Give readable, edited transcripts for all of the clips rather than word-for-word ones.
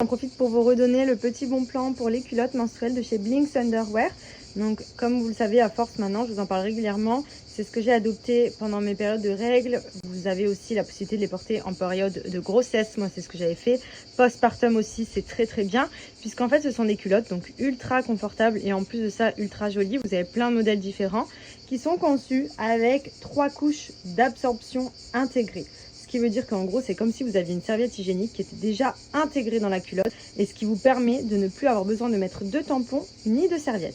J'en profite pour vous redonner le petit bon plan pour les culottes menstruelles de chez Blinks Underwear. Donc comme vous le savez à force maintenant, je vous en parle régulièrement. C'est ce que j'ai adopté pendant mes périodes de règles. Vous avez aussi la possibilité de les porter en période de grossesse. Moi c'est ce que j'avais fait. Postpartum aussi, c'est très très bien. Puisqu'en fait ce sont des culottes donc ultra confortables et en plus de ça ultra jolies. Vous avez plein de modèles différents qui sont conçus avec 3 couches d'absorption intégrées. Ce qui veut dire qu'en gros, c'est comme si vous aviez une serviette hygiénique qui était déjà intégrée dans la culotte et ce qui vous permet de ne plus avoir besoin de mettre de tampons ni de serviettes.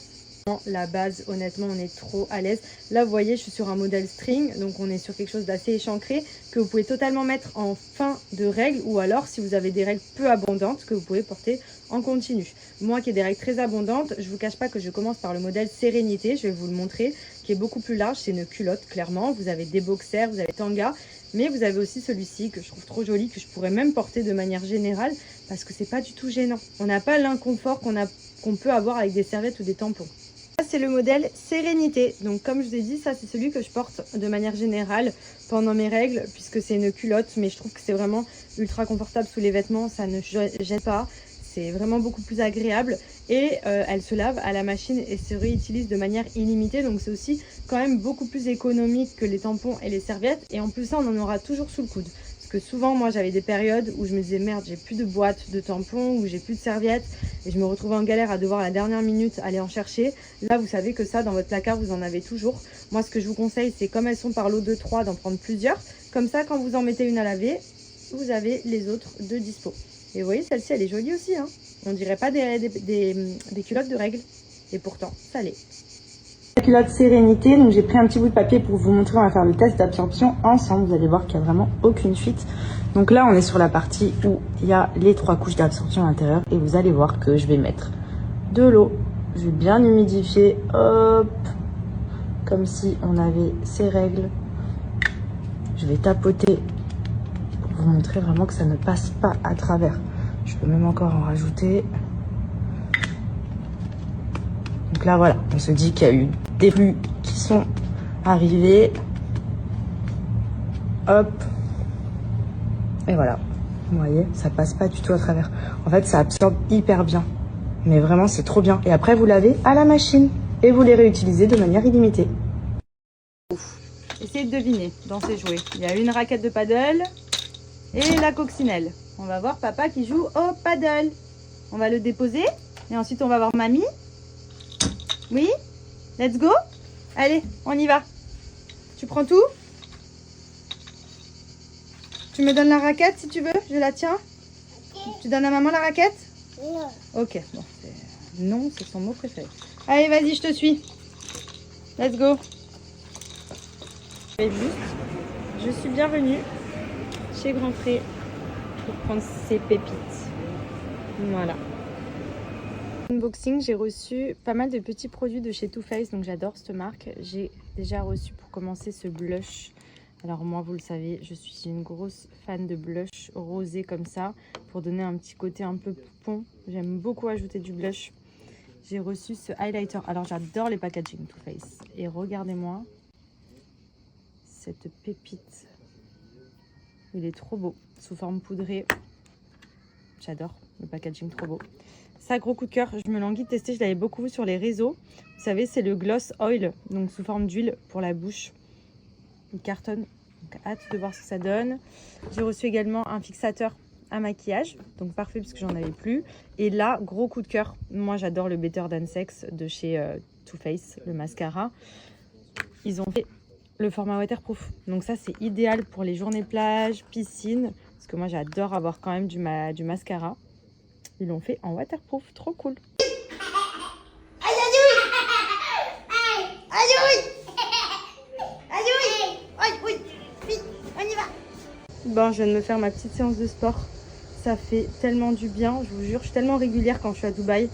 La base, honnêtement, on est trop à l'aise. Là, vous voyez, je suis sur un modèle string, donc on est sur quelque chose d'assez échancré que vous pouvez totalement mettre en fin de règles ou alors, si vous avez des règles peu abondantes, que vous pouvez porter en continu. Moi qui ai des règles très abondantes, je vous cache pas que je commence par le modèle Sérénité, je vais vous le montrer, qui est beaucoup plus large. C'est une culotte, clairement. Vous avez des boxers, vous avez tanga. Mais vous avez aussi celui-ci que je trouve trop joli, que je pourrais même porter de manière générale parce que c'est pas du tout gênant. On n'a pas l'inconfort qu'on peut avoir avec des serviettes ou des tampons. Ça, c'est le modèle Sérénité. Donc comme je vous ai dit, ça c'est celui que je porte de manière générale pendant mes règles puisque c'est une culotte. Mais je trouve que c'est vraiment ultra confortable sous les vêtements, ça ne jette pas. C'est vraiment beaucoup plus agréable et elle se lave à la machine et se réutilise de manière illimitée. Donc c'est aussi quand même beaucoup plus économique que les tampons et les serviettes. Et en plus ça, on en aura toujours sous le coude. Parce que souvent, moi, j'avais des périodes où je me disais merde, j'ai plus de boîte de tampons ou j'ai plus de serviettes. Et je me retrouvais en galère à devoir à la dernière minute aller en chercher. Là, vous savez que ça, dans votre placard, vous en avez toujours. Moi, ce que je vous conseille, c'est comme elles sont par lot de 3, d'en prendre plusieurs. Comme ça, quand vous en mettez une à laver, vous avez les autres de dispo. Et vous voyez, celle-ci, elle est jolie aussi. Hein. On dirait pas des culottes de règles. Et pourtant, ça l'est. La culotte Sérénité, donc j'ai pris un petit bout de papier pour vous montrer. On va faire le test d'absorption ensemble. Vous allez voir qu'il n'y a vraiment aucune fuite. Donc là, on est sur la partie où il y a les 3 couches d'absorption à l'intérieur. Et vous allez voir que je vais mettre de l'eau. Je vais bien humidifier. Hop. Comme si on avait ces règles. Je vais tapoter pour vous montrer vraiment que ça ne passe pas à travers. Je peux même encore en rajouter. Donc là, voilà, on se dit qu'il y a eu des flux qui sont arrivés. Hop. Et voilà. Vous voyez, ça passe pas du tout à travers. En fait, ça absorbe hyper bien. Mais vraiment, c'est trop bien. Et après, vous lavez à la machine. Et vous les réutilisez de manière illimitée. Essayez de deviner dans ces jouets. Il y a une raquette de paddle et la coccinelle. On va voir papa qui joue au paddle. On va le déposer et ensuite on va voir mamie. Oui, let's go. Allez, on y va. Tu prends tout? Tu me donnes la raquette si tu veux, je la tiens. Tu donnes à maman la raquette? Non. Ok, bon, non, c'est son mot préféré. Allez, vas-y, je te suis. Let's go. Je suis bienvenue chez Grand Pré pour prendre ces pépites. Voilà. Unboxing, j'ai reçu pas mal de petits produits de chez Too Faced, donc j'adore cette marque. J'ai déjà reçu pour commencer ce blush. Alors moi, vous le savez, je suis une grosse fan de blush rosé comme ça, pour donner un petit côté un peu poupon. J'aime beaucoup ajouter du blush. J'ai reçu ce highlighter. Alors j'adore les packaging Too Faced. Et regardez-moi cette pépite. Il est trop beau, sous forme poudrée. J'adore le packaging, trop beau. Ça, gros coup de cœur, je me languis de tester, je l'avais beaucoup vu sur les réseaux. Vous savez, c'est le Gloss Oil, donc sous forme d'huile pour la bouche. Il cartonne, donc hâte de voir ce que ça donne. J'ai reçu également un fixateur à maquillage, donc parfait parce que j'en avais plus. Et là, gros coup de cœur, moi j'adore le Better Than Sex de chez Too Faced, le mascara. Ils ont fait le format waterproof, donc ça c'est idéal pour les journées plage, piscine, parce que moi j'adore avoir quand même du mascara. Ils l'ont fait en waterproof, trop cool. Bon, je viens de me faire ma petite séance de sport. Ça fait tellement du bien, je vous jure. Je suis tellement régulière quand je suis à Dubaï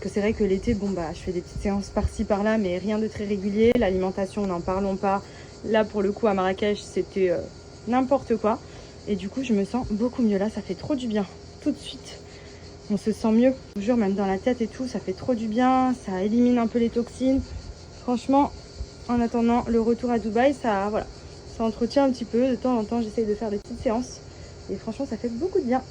que c'est vrai que l'été, bon bah, je fais des petites séances par-ci par-là, mais rien de très régulier. L'alimentation, n'en parlons pas. Là, pour le coup, à Marrakech, c'était n'importe quoi. Et du coup, je me sens beaucoup mieux. Là, ça fait trop du bien. Tout de suite, on se sent mieux. Je vous jure, même dans la tête et tout, ça fait trop du bien. Ça élimine un peu les toxines. Franchement, en attendant le retour à Dubaï, ça, voilà, ça entretient un petit peu. De temps en temps, j'essaye de faire des petites séances. Et franchement, ça fait beaucoup de bien.